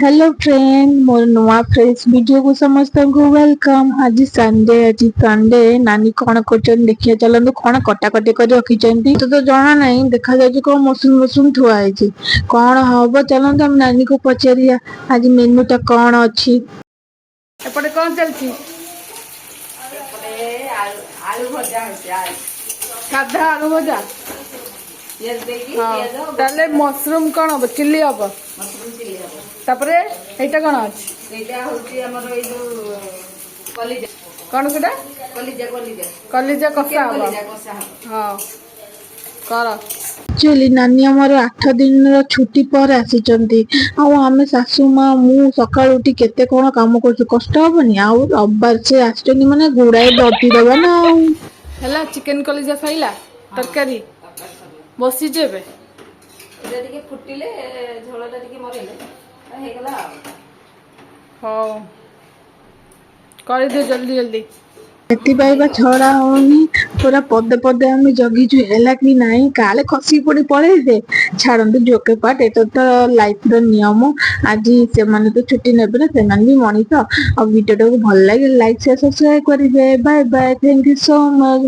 Hello friend मोर नुआ fresh video को समस्त को वेलकम। आज संडे नानी कौन कर देखिए चलते कौन कटाकटी कर रखी तो जना नहीं देखा जाए कौन मशरूम मशरूम थुआई कौन हम चलते हम नानी को पचारिया आज मेनूटा कौन अच्छी एपटे कौन चलती साधा आलू भजा ताले मशरूम कौन हम चिल्ली हम तापरे एटा कौन अच्छी कौन केटा कलिजा कषा हम हाँ कर एक्चुअली नानी आमर 8 दिन छुट्टी पर आसी आम सासू माँ मु सका उठी केते कौन काम कर कष्ट हेनी आउ रविवार से आसनी माने गुड़ाए दर्दी दबा ना है चिकेन कलिजा खाइला तरकारी बसी जेबे फुटिले झोलटा टिके मरेले हेगला हाँ कर दियो जल्दी जल्दी से छड़ा होनी पूरा पदे पदे आम जगिचु है कि नहीं काले खसी पड़ी पड़े दे छाड़ू जोके पाट ये तो लाइफ नियम आज से माने तो छुट्टी ने से भी मनीष और वीडियो को भल लगे लाइक शेयर सब्सक्राइब करेंगे bye bye thank you so much.